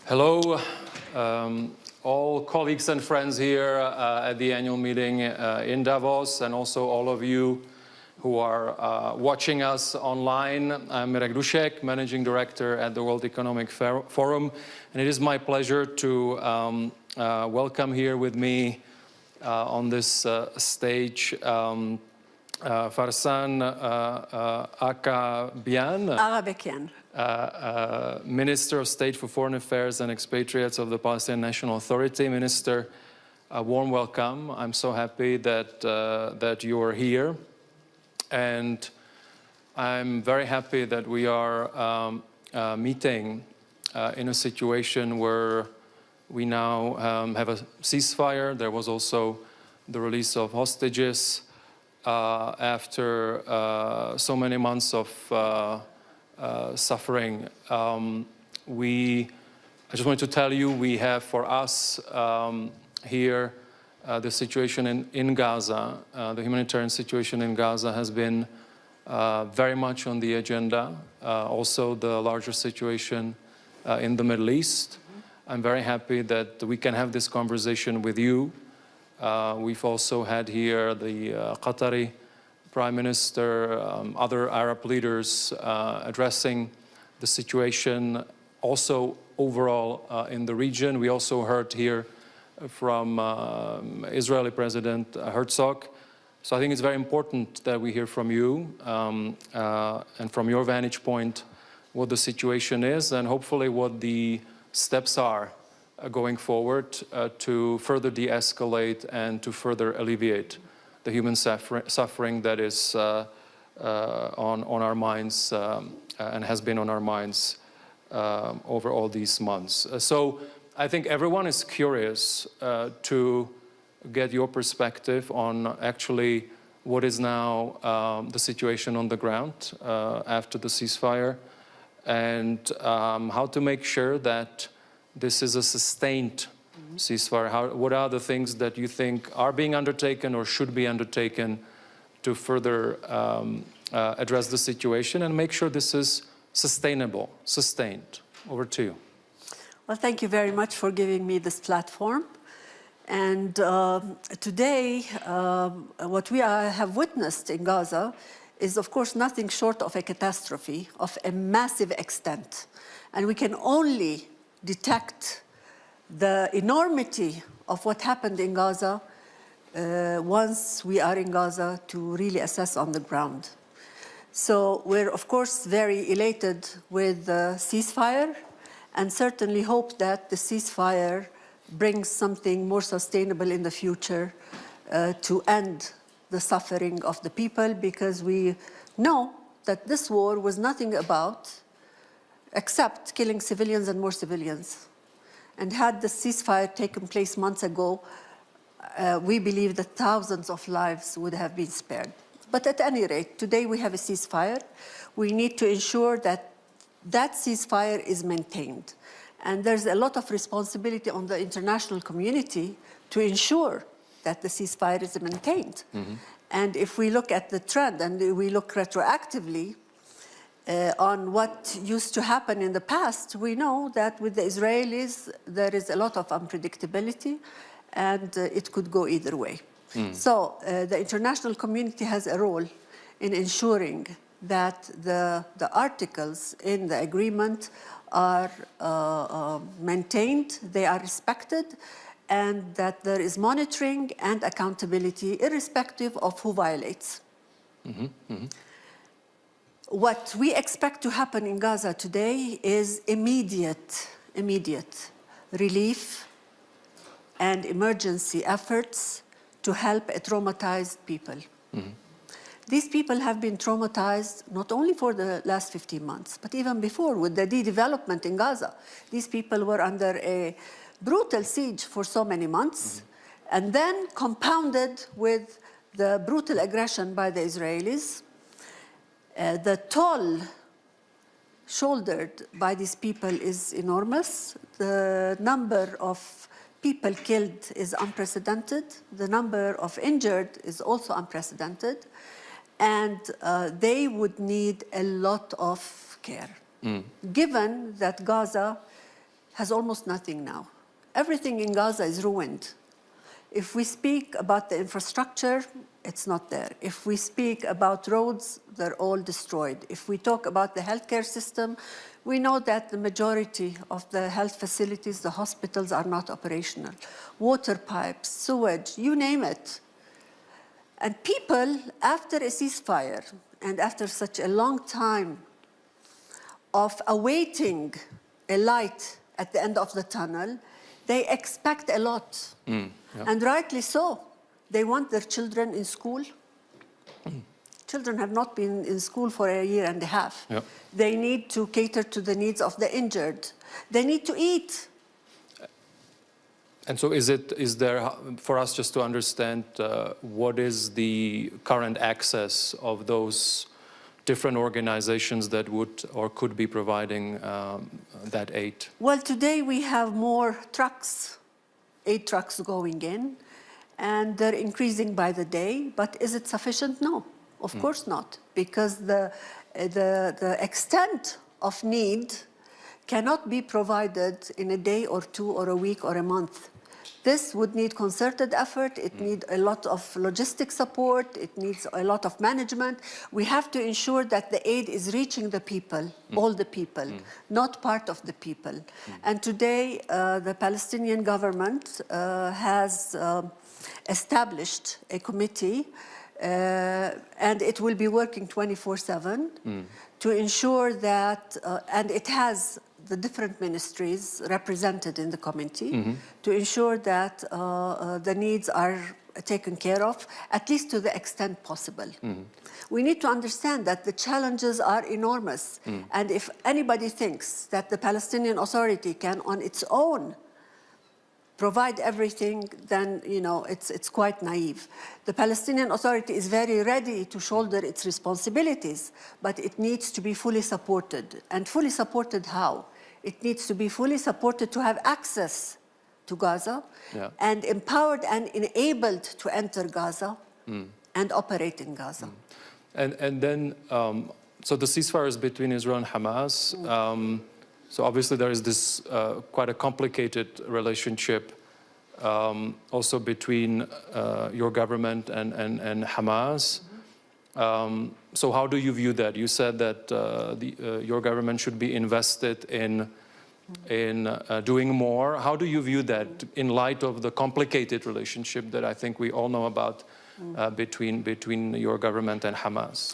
Hello, all colleagues and friends here at the annual meeting in Davos, and also all of you who are watching us online. I'm Mirek Dušek, Managing Director at the World Economic Forum, and it is my pleasure to welcome here with me on this stage Varsen Aghabekian, Minister of State for Foreign Affairs and Expatriates of the Palestinian National Authority. Minister, a warm welcome. I'm so happy that you are here. And I'm very happy that we are meeting in a situation where we now have a ceasefire. There was also the release of hostages after so many months of suffering. I just wanted to tell you, we have for us here the situation in Gaza. The humanitarian situation in Gaza has been very much on the agenda. Also the larger situation in the Middle East. I'm very happy that we can have this conversation with you. We've also had here the Qatari Prime Minister, other Arab leaders addressing the situation also overall in the region. We also heard here from Israeli President Herzog. So I think it's very important that we hear from you and from your vantage point what the situation is and hopefully what the steps are going forward to further de-escalate and to further alleviate the human suffering that is on our minds and has been on our minds over all these months. So I think everyone is curious to get your perspective on actually what is now the situation on the ground after the ceasefire and how to make sure that this is a sustained ceasefire. What are the things that you think are being undertaken or should be undertaken to further address the situation and make sure this is sustainable, sustained? Over to you. Well, thank you very much for giving me this platform. And today, what we have witnessed in Gaza is, of course, nothing short of a catastrophe of a massive extent. And we can only detect the enormity of what happened in Gaza once we are in Gaza to really assess on the ground. So we're, of course, very elated with the ceasefire and certainly hope that the ceasefire brings something more sustainable in the future to end the suffering of the people, because we know that this war was nothing about except killing civilians and more civilians. And had the ceasefire taken place months ago, we believe that thousands of lives would have been spared. But at any rate, today we have a ceasefire. We need to ensure that that ceasefire is maintained. And there's a lot of responsibility on the international community to ensure that the ceasefire is maintained. Mm-hmm. And if we look at the trend and we look retroactively on what used to happen in the past, we know that with the Israelis, there is a lot of unpredictability and it could go either way. Mm. So the international community has a role in ensuring that the articles in the agreement are maintained, they are respected, and that there is monitoring and accountability irrespective of who violates. Mm-hmm. Mm-hmm. What we expect to happen in Gaza today is immediate relief and emergency efforts to help traumatized people. Mm-hmm. These people have been traumatized not only for the last 15 months, but even before with the de-development in Gaza. These people were under a brutal siege for so many months, mm-hmm. and then compounded with the brutal aggression by the Israelis. The toll shouldered by these people is enormous. The number of people killed is unprecedented. The number of injured is also unprecedented. And they would need a lot of care, given that Gaza has almost nothing now. Everything in Gaza is ruined. If we speak about the infrastructure, it's not there. If we speak about roads, they're all destroyed. If we talk about the healthcare system, we know that the majority of the health facilities, the hospitals, are not operational. Water pipes, sewage, you name it. And people, after a ceasefire and after such a long time of awaiting a light at the end of the tunnel, they expect a lot. And rightly so. They want their children in school. Children have not been in school for a year and a half. Yep. They need to cater to the needs of the injured. They need to eat. And so is there, for us just to understand, what is the current access of those different organizations that would or could be providing that aid? Well, today we have more trucks, 8 trucks going in, and they're increasing by the day. But is it sufficient? No, of course not, because the extent of need cannot be provided in a day or 2 or a week or a month. This would need concerted effort. It needs a lot of logistic support. It needs a lot of management. We have to ensure that the aid is reaching the people, all the people, not part of the people. And today, the Palestinian government has established a committee, and it will be working 24/7 to ensure that, and it has the different ministries represented in the committee to ensure that the needs are taken care of, at least to the extent possible. We need to understand that the challenges are enormous. And if anybody thinks that the Palestinian Authority can on its own provide everything, then it's quite naive. The Palestinian Authority is very ready to shoulder its responsibilities, but it needs to be fully supported. And fully supported how? It needs to be fully supported to have access to Gaza and empowered and enabled to enter Gaza and operate in Gaza. And then, so the ceasefire is between Israel and Hamas. So obviously there is this quite a complicated relationship also between your government and Hamas. So how do you view that? You said that your government should be invested in doing more. How do you view that in light of the complicated relationship that I think we all know about between your government and Hamas?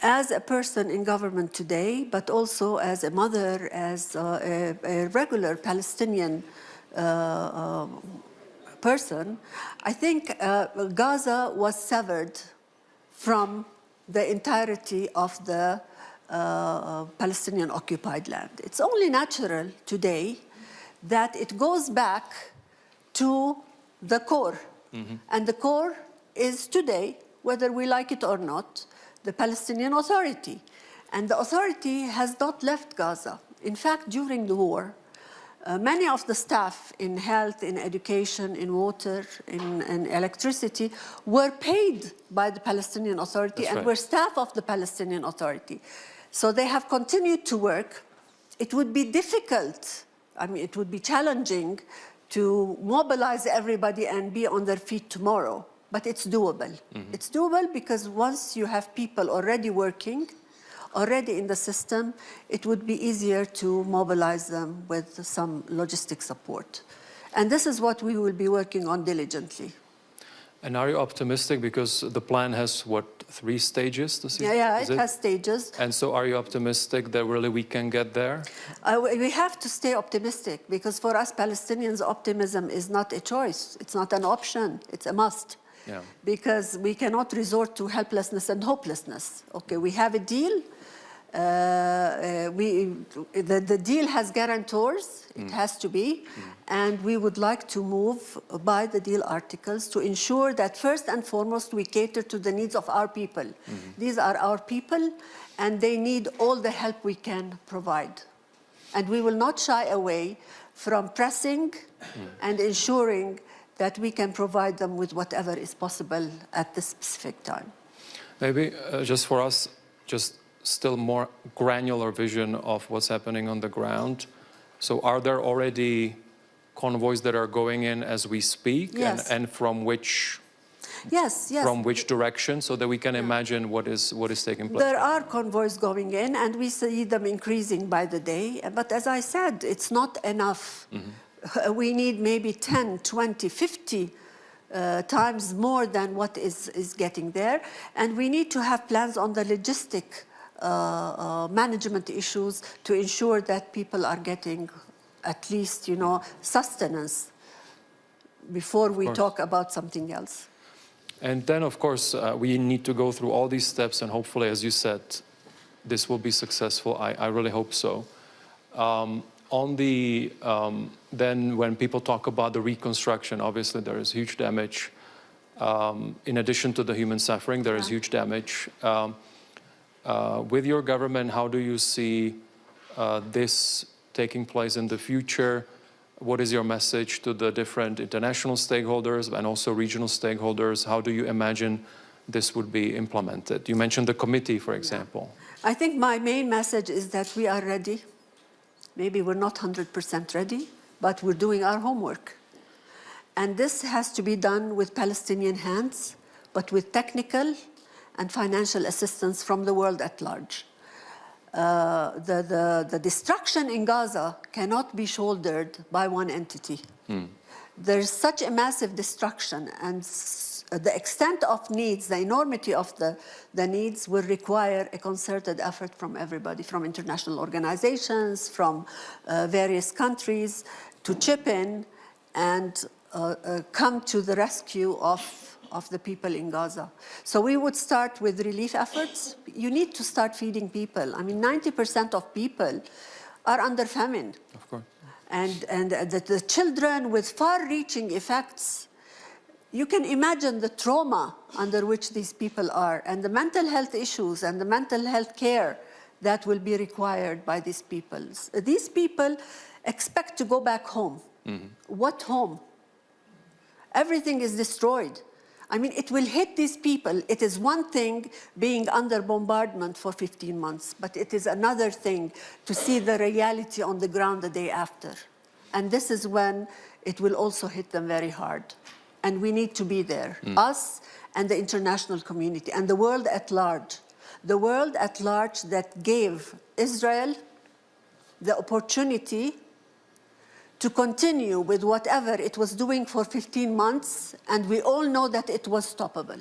As a person in government today, but also as a mother, as a regular Palestinian person, I think Gaza was severed from the entirety of the Palestinian occupied land. It's only natural today that it goes back to the core. And the core is today, whether we like it or not, the Palestinian Authority. And the authority has not left Gaza. In fact, during the war, many of the staff in health, in education, in water, in electricity were paid by the Palestinian Authority and were staff of the Palestinian Authority. So they have continued to work. It would be difficult, it would be challenging to mobilize everybody and be on their feet tomorrow, but it's doable. It's doable because once you have people already working, already in the system, it would be easier to mobilize them with some logistic support. And this is what we will be working on diligently. And are you optimistic because the plan has, 3 stages? Yeah, it has stages. And so are you optimistic that really we can get there? We have to stay optimistic because for us Palestinians, optimism is not a choice. It's not an option. It's a must. Yeah. Because we cannot resort to helplessness and hopelessness. Okay, we have a deal. The deal has guarantors, it has to be, and we would like to move by the deal articles to ensure that first and foremost we cater to the needs of our people. These are our people and they need all the help we can provide. And we will not shy away from pressing and ensuring that we can provide them with whatever is possible at this specific time. Maybe just for us, just still more granular vision of what's happening on the ground. So are there already convoys that are going in as we speak? Yes. And from which Yes, yes. from which direction, so that we can imagine what is taking place? There are convoys going in, and we see them increasing by the day. But as I said, it's not enough. We need maybe 10, 20, 50 times more than what is getting there. And we need to have plans on the logistic management issues to ensure that people are getting at least, sustenance before we talk about something else. And then, of course, we need to go through all these steps, and hopefully, as you said, this will be successful. I really hope so. Then when people talk about the reconstruction, obviously there is huge damage. In addition to the human suffering, there is huge damage. With your government, how do you see this taking place in the future? What is your message to the different international stakeholders and also regional stakeholders? How do you imagine this would be implemented? You mentioned the committee, for example. I think my main message is that we are ready. Maybe we're not 100% ready, but we're doing our homework. And this has to be done with Palestinian hands, but with technical and financial assistance from the world at large. The destruction in Gaza cannot be shouldered by one entity. There's such a massive destruction, and the extent of needs, the enormity of the needs will require a concerted effort from everybody, from international organizations, from various countries, to chip in and come to the rescue of the people in Gaza. So we would start with relief efforts. You need to start feeding people. I mean, 90% of people are under famine. Of course. And the children with far-reaching effects, you can imagine the trauma under which these people are, and the mental health issues and the mental health care that will be required by these people. These people expect to go back home. What home? Everything is destroyed. I mean, it will hit these people. It is one thing being under bombardment for 15 months, but it is another thing to see the reality on the ground the day after. And this is when it will also hit them very hard. And we need to be there, us and the international community and the world at large. The world at large that gave Israel the opportunity to continue with whatever it was doing for 15 months, and we all know that it was stoppable.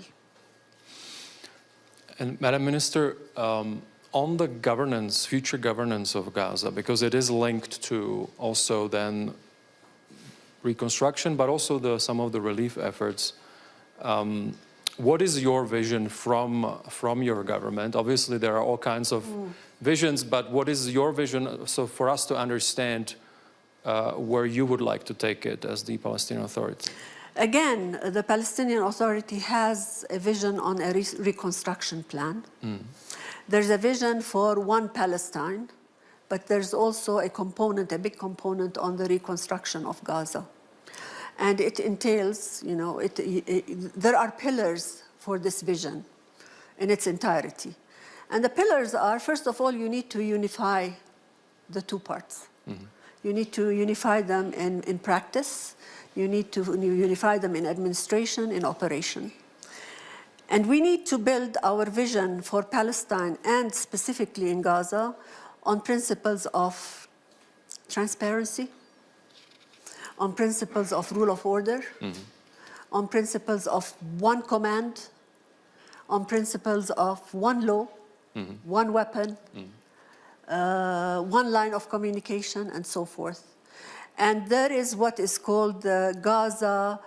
And Madam Minister, on the governance, future governance of Gaza, because it is linked to also then reconstruction, but also some of the relief efforts, what is your vision from your government? Obviously, there are all kinds of visions, but what is your vision, so for us to understand where you would like to take it as the Palestinian Authority? Again, the Palestinian Authority has a vision on a reconstruction plan. There's a vision for one Palestine, but there's also a component, a big component on the reconstruction of Gaza. And it entails, there are pillars for this vision in its entirety. And the pillars are, first of all, you need to unify the two parts. You need to unify them in practice. You need to unify them in administration, in operation. And we need to build our vision for Palestine and specifically in Gaza on principles of transparency, on principles of rule of order, on principles of one command, on principles of one law, one weapon, one line of communication, and so forth. And there is what is called the Gaza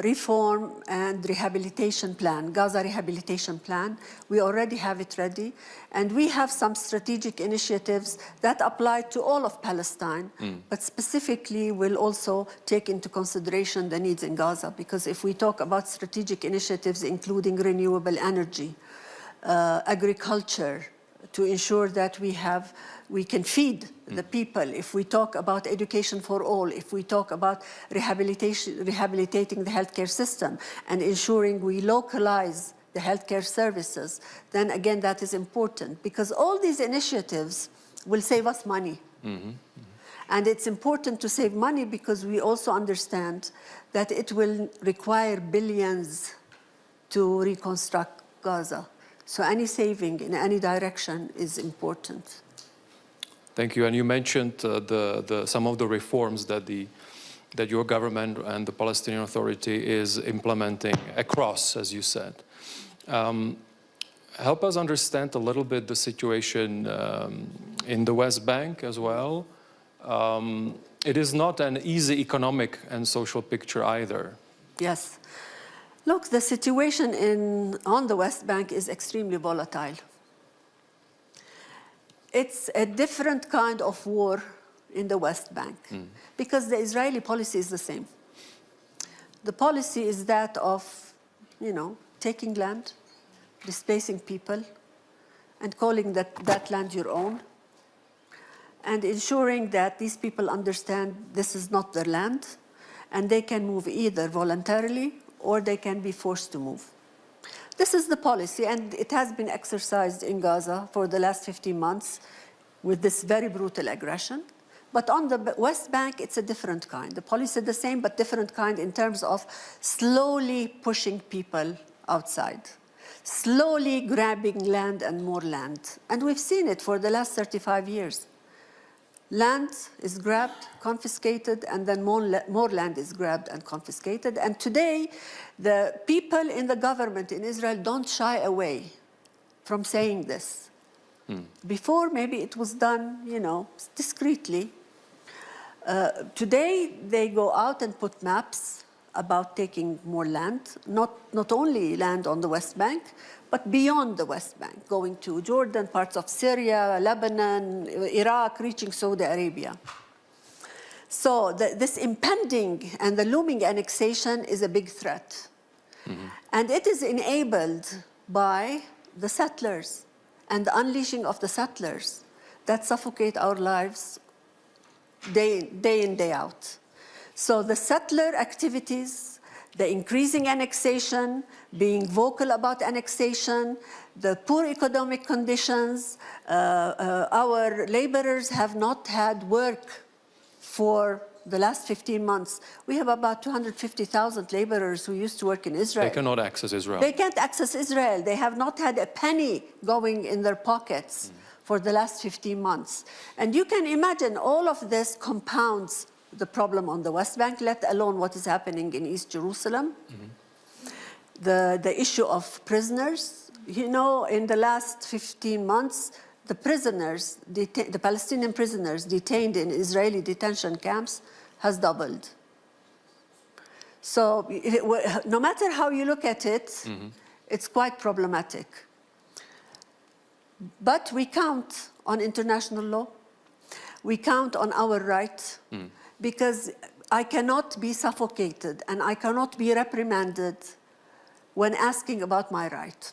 Reform and Rehabilitation Plan, Gaza Rehabilitation Plan. We already have it ready. And we have some strategic initiatives that apply to all of Palestine, but specifically will also take into consideration the needs in Gaza. Because if we talk about strategic initiatives, including renewable energy, agriculture, to ensure that we can feed the people, if we talk about education for all, if we talk about rehabilitating the healthcare system and ensuring we localize the healthcare services, then again that is important because all these initiatives will save us money. And it's important to save money because we also understand that it will require billions to reconstruct Gaza. So any saving in any direction is important. Thank you. And you mentioned some of the reforms that your government and the Palestinian Authority is implementing across, as you said. Help us understand a little bit the situation in the West Bank as well. It is not an easy economic and social picture either. Yes. Look, the situation on the West Bank is extremely volatile. It's a different kind of war in the West Bank because the Israeli policy is the same. The policy is that of, taking land, displacing people, and calling that land your own, and ensuring that these people understand this is not their land, and they can move either voluntarily or they can be forced to move. This is the policy, and it has been exercised in Gaza for the last 15 months with this very brutal aggression. But on the West Bank, it's a different kind. The policy is the same, but different kind in terms of slowly pushing people outside, slowly grabbing land and more land. And we've seen it for the last 35 years. Land is grabbed, confiscated, and then more land is grabbed and confiscated. And today, the people in the government in Israel don't shy away from saying this. Before, maybe it was done, discreetly. Today, they go out and put maps about taking more land, not only land on the West Bank, but beyond the West Bank, going to Jordan, parts of Syria, Lebanon, Iraq, reaching Saudi Arabia. So this impending and the looming annexation is a big threat. And it is enabled by the settlers and the unleashing of the settlers that suffocate our lives day in, day out. So the settler activities, the increasing annexation, being vocal about annexation, the poor economic conditions, our laborers have not had work for the last 15 months. We have about 250,000 laborers who used to work in Israel. They cannot access Israel. They can't access Israel. They have not had a penny going in their pockets for the last 15 months. And you can imagine all of this compounds the problem on the West Bank, let alone what is happening in East Jerusalem. The issue of prisoners. In the last 15 months, the Palestinian prisoners detained in Israeli detention camps has doubled. So no matter how you look at it, it's quite problematic. But we count on international law. We count on our right, because I cannot be suffocated and I cannot be reprimanded when asking about my right.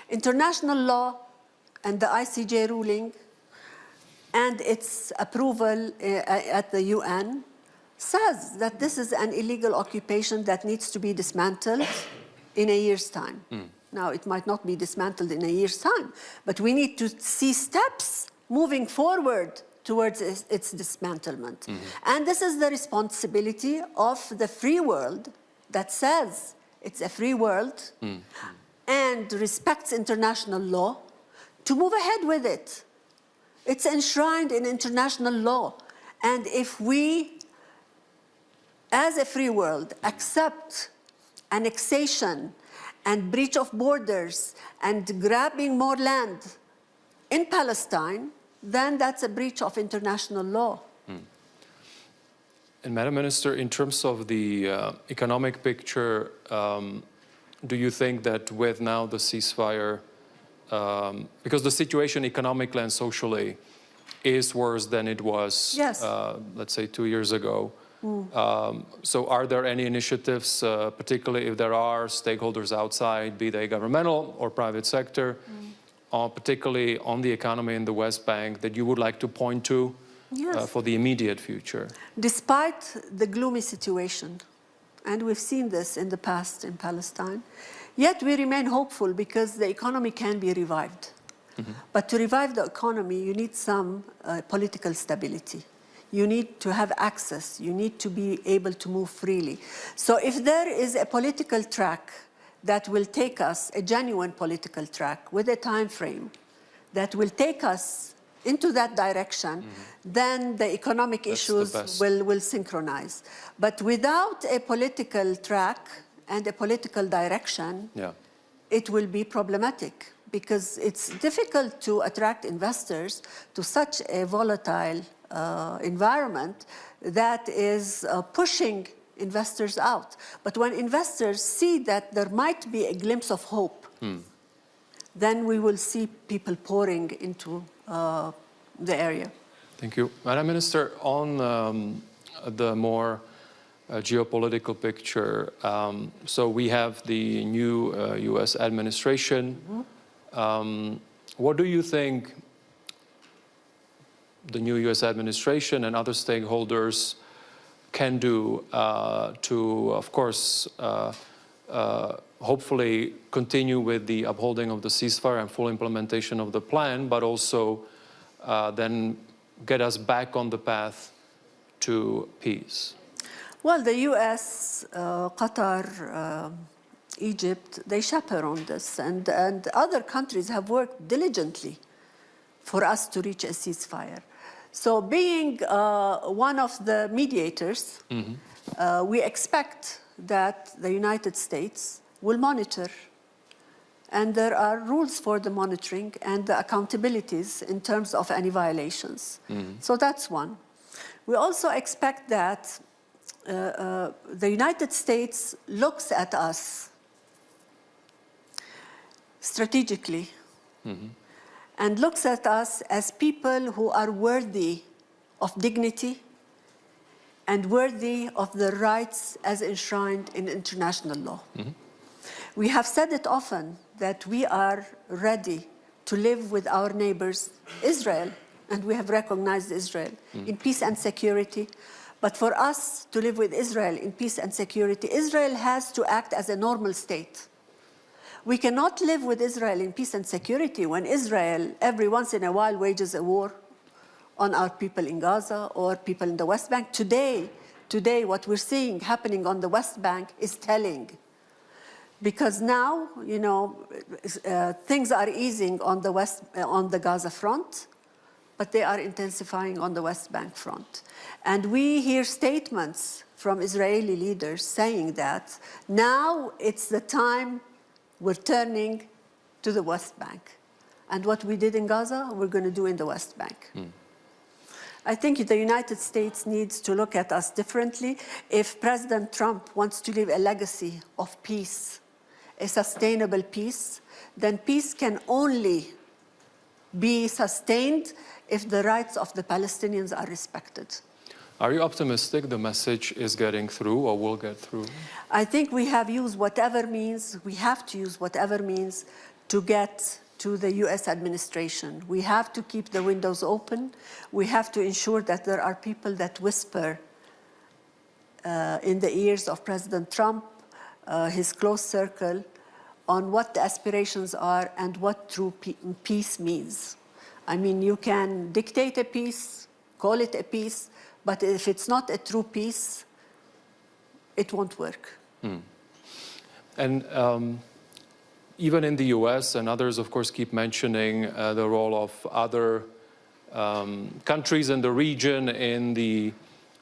International law and the ICJ ruling and its approval at the UN says that this is an illegal occupation that needs to be dismantled in a year's time. Now, it might not be dismantled in a year's time, but we need to see steps moving forward towards its dismantlement. And this is the responsibility of the free world that says it's a free world and respects international law to move ahead with it. It's enshrined in international law. And if we, as a free world, accept annexation and breach of borders and grabbing more land in Palestine, then that's a breach of international law. And Madam Minister, in terms of the economic picture, do you think that with now the ceasefire, because the situation economically and socially is worse than it was, yes, let's say 2 years ago, so are there any initiatives, particularly if there are stakeholders outside, be they governmental or private sector, particularly on the economy in the West Bank, that you would like to point to for the immediate future? Despite the gloomy situation, and we've seen this in the past in Palestine, yet we remain hopeful because the economy can be revived. But to revive the economy, you need some political stability. you need to have access. You need to be able to move freely. So if there is a political track that will take us, a genuine political track with a time frame that will take us into that direction, then the economic issues will synchronize. But without a political track and a political direction, it will be problematic, because it's difficult to attract investors to such a volatile environment that is pushing investors out. But when investors see that there might be a glimpse of hope, then we will see people pouring into the area. Thank you. Madam Minister, on the more geopolitical picture, so we have the new US administration. What do you think the new US administration and other stakeholders can do to, of course, hopefully continue with the upholding of the ceasefire and full implementation of the plan, but also then get us back on the path to peace? Well, the US, Qatar, Egypt, they chaperone this, and other countries have worked diligently for us to reach a ceasefire. So being one of the mediators, we expect that the United States will monitor. And there are rules for the monitoring and the accountabilities in terms of any violations. So that's one. We also expect that the United States looks at us strategically and looks at us as people who are worthy of dignity and worthy of the rights as enshrined in international law. We have said it often that we are ready to live with our neighbors, Israel, and we have recognized Israel in peace and security. But for us to live with Israel in peace and security, Israel has to act as a normal state. We cannot live with Israel in peace and security when Israel every once in a while wages a war on our people in Gaza or people in the West Bank. Today, what we're seeing happening on the West Bank is telling. Because now, you know, things are easing on the Gaza front, but they are intensifying on the West Bank front. And we hear statements from Israeli leaders saying that now it's the time we're turning to the West Bank. And what we did in Gaza, we're going to do in the West Bank. I think the United States needs to look at us differently. If President Trump wants to leave a legacy of peace, a sustainable peace, then peace can only be sustained if the rights of the Palestinians are respected. Are you optimistic the message is getting through or will get through? I think we have used whatever means, we have to use whatever means to get to the US administration. We have to keep the windows open. We have to ensure that there are people that whisper in the ears of President Trump, his close circle, on what the aspirations are and what true peace means. I mean, you can dictate a peace, call it a peace, but if it's not a true peace, it won't work. And even in the US, and others, of course, keep mentioning the role of other countries in the region in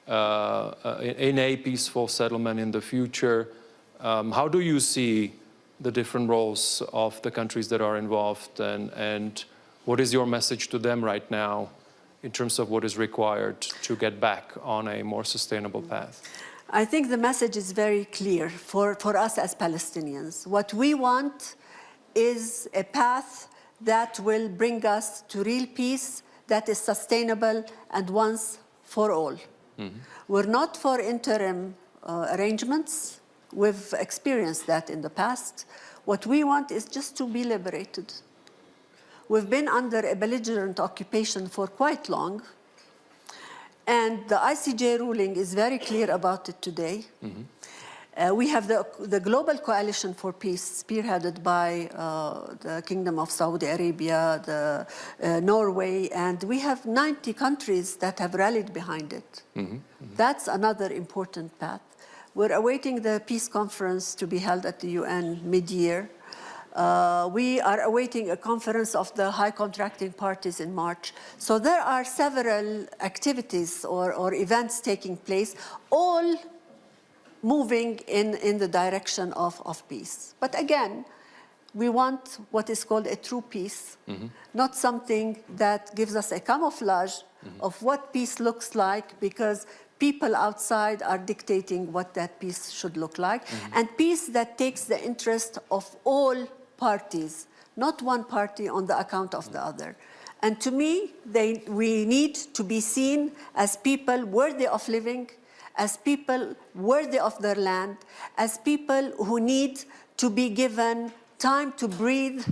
a peaceful settlement in the future. How do you see the different roles of the countries that are involved, and what is your message to them right now in terms of what is required to get back on a more sustainable path? I think the message is very clear for us as Palestinians. What we want is a path that will bring us to real peace that is sustainable and once for all. We're not for interim arrangements. We've experienced that in the past. What we want is just to be liberated. We've been under a belligerent occupation for quite long, and the ICJ ruling is very clear about it today. We have the Global Coalition for Peace, spearheaded by the Kingdom of Saudi Arabia, Norway, and we have 90 countries that have rallied behind it. That's another important path. We're awaiting the peace conference to be held at the UN mid-year. We are awaiting a conference of the high contracting parties in March. So there are several activities or events taking place, all moving in the direction of peace. But again, we want what is called a true peace, not something that gives us a camouflage of what peace looks like, because people outside are dictating what that peace should look like, and peace that takes the interest of all parties, not one party on the account of the other. And to me, we need to be seen as people worthy of living, as people worthy of their land, as people who need to be given time to breathe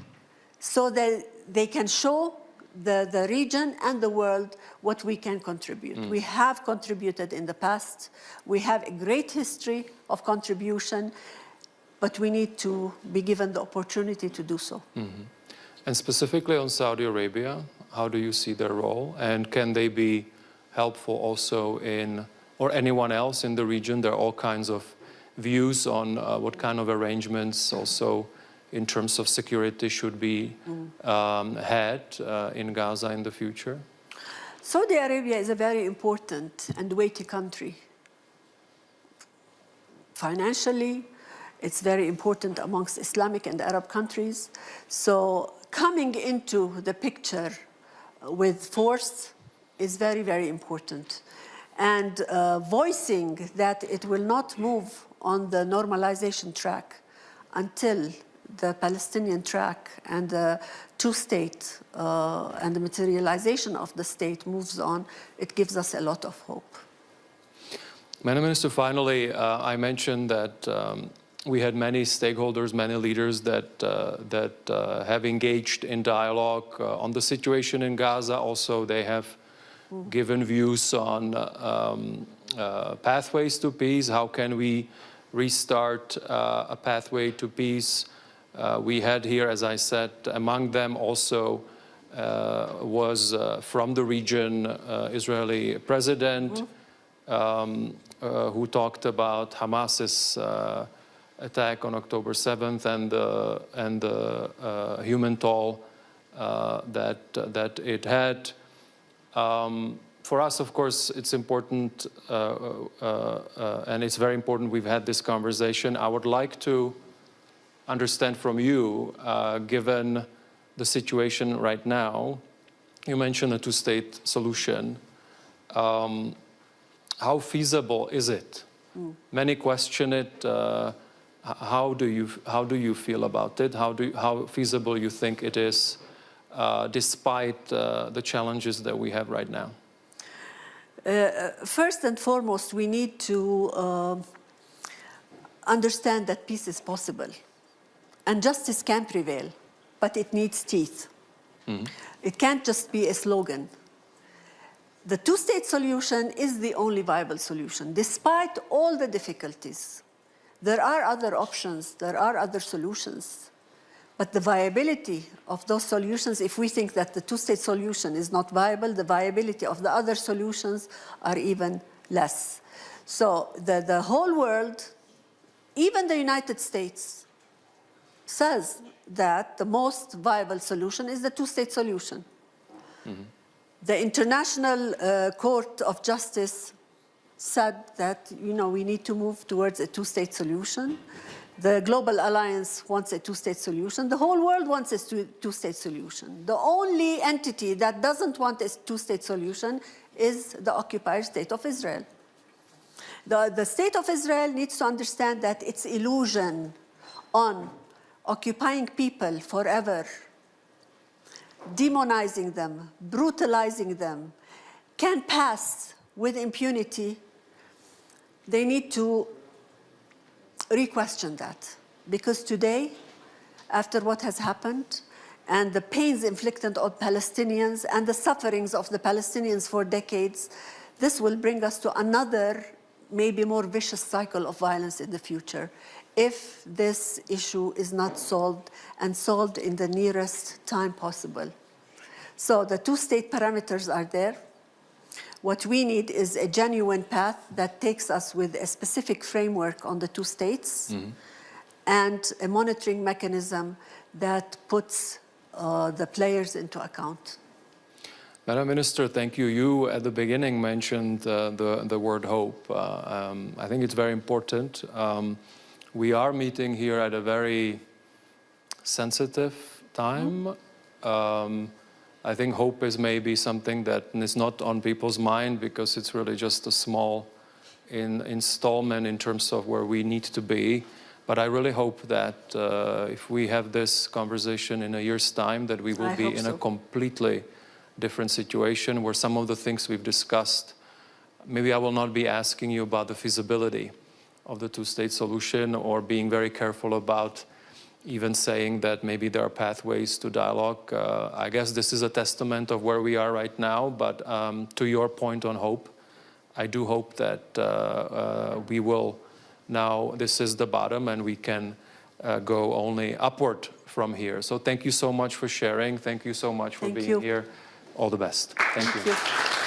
so that they can show the region and the world what we can contribute. We have contributed in the past. We have a great history of contribution, but we need to be given the opportunity to do so. And specifically on Saudi Arabia, how do you see their role? And can they be helpful also in, or anyone else in the region? There are all kinds of views on what kind of arrangements also in terms of security should be had in Gaza in the future. Saudi Arabia is a very important and weighty country. Financially, it's very important amongst Islamic and Arab countries. So coming into the picture with force is very, very important. And voicing that it will not move on the normalization track until the Palestinian track and the two-state and the materialization of the state moves on, it gives us a lot of hope. Madam Minister, finally, I mentioned that we had many stakeholders, many leaders that have engaged in dialogue on the situation in Gaza. Also, they have given views on pathways to peace. How can we restart a pathway to peace? We had here, as I said, among them also was from the region Israeli president who talked about Hamas's attack on October 7th and the human toll that it had. For us, of course, it's important, and it's very important we've had this conversation. I would like to understand from you, given the situation right now, you mentioned a two-state solution. How feasible is it? Many question it. How do you feel about it? How feasible you think it is, despite the challenges that we have right now? First and foremost, we need to understand that peace is possible. And justice can prevail, but it needs teeth. It can't just be a slogan. The two-state solution is the only viable solution. Despite all the difficulties, there are other options, there are other solutions. But the viability of those solutions, if we think that the two-state solution is not viable, the viability of the other solutions are even less. So the whole world, even the United States, says that the most viable solution is the two-state solution. The International Court of Justice said that, we need to move towards a two-state solution. The Global Alliance wants a two-state solution. The whole world wants a two-state solution. The only entity that doesn't want a two-state solution is the occupied state of Israel. The state of Israel needs to understand that its illusion on occupying people forever, demonizing them, brutalizing them, can pass with impunity. They need to re-question that. Because today, after what has happened, and the pains inflicted on Palestinians and the sufferings of the Palestinians for decades, this will bring us to another maybe more vicious cycle of violence in the future if this issue is not solved and solved in the nearest time possible. So the two-state parameters are there. What we need is a genuine path that takes us with a specific framework on the two states and a monitoring mechanism that puts the players into account. Madam Minister, thank you. You, at the beginning, mentioned the word hope. I think it's very important. We are meeting here at a very sensitive time. I think hope is maybe something that is not on people's mind because it's really just a small installment in terms of where we need to be. But I really hope that if we have this conversation in a year's time, that we will be in a completely different situation where some of the things we've discussed, maybe I will not be asking you about the feasibility of the two-state solution or being very careful about even saying that maybe there are pathways to dialogue. I guess this is a testament of where we are right now, but to your point on hope, I do hope that we will now, this is the bottom and we can go only upward from here. So thank you so much for sharing. Thank you so much for being here. All the best. Thank you.